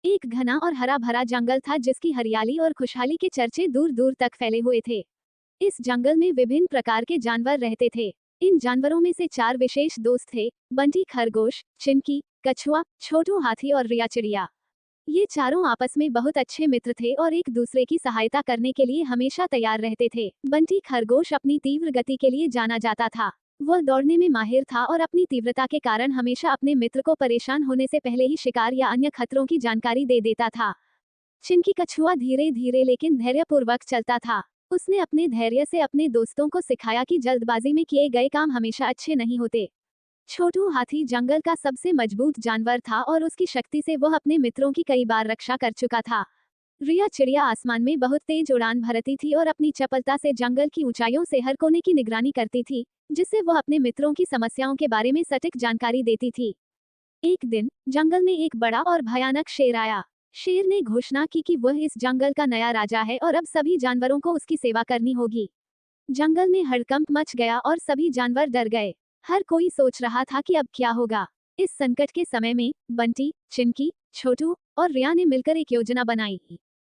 एक घना और हरा भरा जंगल था जिसकी हरियाली और खुशहाली के चर्चे दूर दूर तक फैले हुए थे। इस जंगल में विभिन्न प्रकार के जानवर रहते थे। इन जानवरों में से 4 विशेष दोस्त थे: बंटी खरगोश, चिंकी, कछुआ, छोटू हाथी और रिया चिड़िया। ये चारों आपस में बहुत अच्छे मित्र थे और एक दूसरे की सहायता करने के लिए हमेशा तैयार रहते थे। बंटी खरगोश अपनी तीव्र गति के लिए जाना जाता था। वह दौड़ने में माहिर था और अपनी तीव्रता के कारण हमेशा अपने मित्र को परेशान होने से पहले ही शिकार या अन्य खतरों की जानकारी दे देता था। चिंकी कछुआ धीरे धीरे लेकिन धैर्यपूर्वक चलता था। उसने अपने धैर्य से अपने दोस्तों को सिखाया कि जल्दबाजी में किए गए काम हमेशा अच्छे नहीं होते। छोटू हाथी जंगल का सबसे मजबूत जानवर था और उसकी शक्ति से वह अपने मित्रों की कई बार रक्षा कर चुका था। रिया चिड़िया आसमान में बहुत तेज उड़ान भरती थी और अपनी चपलता से जंगल की ऊंचाइयों से हर कोने की निगरानी करती थी, जिससे वह अपने मित्रों की समस्याओं के बारे में सटीक जानकारी देती थी। एक दिन जंगल में एक बड़ा और भयानक शेर आया। शेर ने घोषणा की कि वह इस जंगल का नया राजा है और अब सभी जानवरों को उसकी सेवा करनी होगी। जंगल में हड़कंप मच गया और सभी जानवर डर गए। हर कोई सोच रहा था कि अब क्या होगा। इस संकट के समय में बंटी, चिंकी, छोटू और रिया ने मिलकर एक योजना बनाई।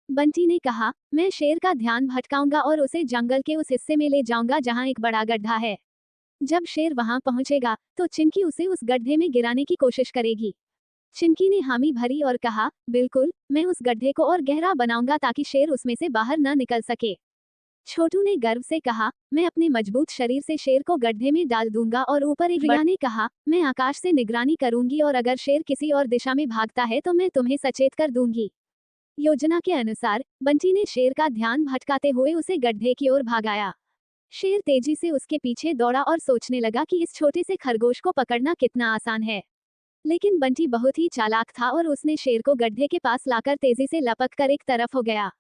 बंटी ने कहा, मैं शेर का ध्यान भटकाऊंगा और उसे जंगल के उस हिस्से में ले जाऊंगा जहां एक बड़ा गड्ढा है। जब शेर वहां पहुंचेगा तो चिंकी उसे उस गड्ढे में गिराने की कोशिश करेगी। चिंकी ने हामी भरी और कहा, बिल्कुल, मैं उस गड्ढे को और गहरा बनाऊंगा ताकि शेर उसमें से बाहर न निकल सके। छोटू ने गर्व से कहा, मैं अपने मजबूत शरीर से शेर को गड्ढे में डाल दूंगा और ऊपर एक रिया ने कहा, मैं आकाश से निगरानी करूंगी और अगर शेर किसी और दिशा में भागता है तो मैं तुम्हें सचेत कर दूंगी। योजना के अनुसार बंटी ने शेर का ध्यान भटकाते हुए उसे गड्ढे की ओर भागाया। शेर तेजी से उसके पीछे दौड़ा और सोचने लगा कि इस छोटे से खरगोश को पकड़ना कितना आसान है। लेकिन बंटी बहुत ही चालाक था और उसने शेर को गड्ढे के पास लाकर तेजी से लपक कर एक तरफ हो गया।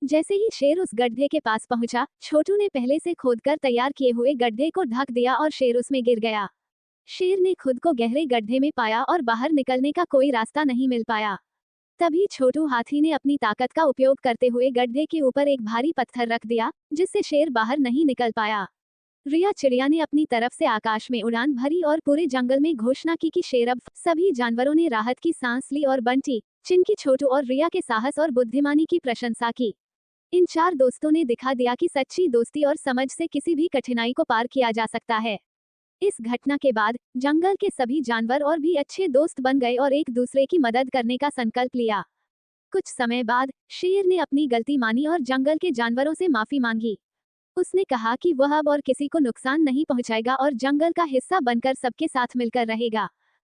जैसे ही शेर उस गड्ढे के पास पहुंचा, छोटू ने पहले से खोदकर तैयार किए हुए गड्ढे को ढक दिया और शेर उसमें गिर गया। शेर ने खुद को गहरे गड्ढे में पाया और बाहर निकलने का कोई रास्ता नहीं मिल पाया। तभी छोटू हाथी ने अपनी ताकत का उपयोग करते हुए गड्ढे के ऊपर एक भारी पत्थर रख दिया, जिससे शेर बाहर नहीं निकल पाया। रिया चिड़िया ने अपनी तरफ से आकाश में उड़ान भरी और पूरे जंगल में घोषणा की कि शेर अब। सभी जानवरों ने राहत की सांस ली और बंटी, चिंकी, छोटू और रिया के साहस और बुद्धिमानी की प्रशंसा की। इन 4 दोस्तों ने दिखा दिया कि सच्ची दोस्ती और समझ से किसी भी कठिनाई को पार किया जा सकता है। इस घटना के बाद जंगल के सभी जानवर और भी अच्छे दोस्त बन गए और एक दूसरे की मदद करने का संकल्प लिया। कुछ समय बाद शेर ने अपनी गलती मानी और जंगल के जानवरों से माफी मांगी। उसने कहा कि वह अब और किसी को नुकसान नहीं पहुंचाएगा और जंगल का हिस्सा बनकर सबके साथ मिलकर रहेगा।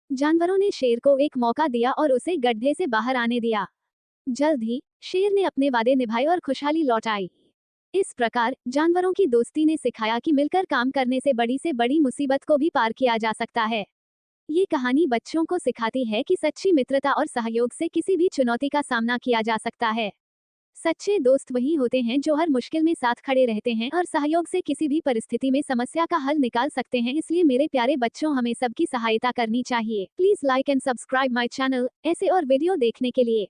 जानवरों ने शेर को एक मौका दिया और उसे गड्ढे से बाहर आने दिया। जल्द ही शेर ने अपने वादे निभाए और खुशहाली लौट आई। इस प्रकार जानवरों की दोस्ती ने सिखाया कि मिलकर काम करने से बड़ी मुसीबत को भी पार किया जा सकता है। ये कहानी बच्चों को सिखाती है कि सच्ची मित्रता और सहयोग से किसी भी चुनौती का सामना किया जा सकता है। सच्चे दोस्त वही होते हैं जो हर मुश्किल में साथ खड़े रहते हैं और सहयोग से किसी भी परिस्थिति में समस्या का हल निकाल सकते हैं। इसलिए मेरे प्यारे बच्चों, हमें सबकी सहायता करनी चाहिए। Please like and subscribe my channel ऐसे और वीडियो देखने के लिए।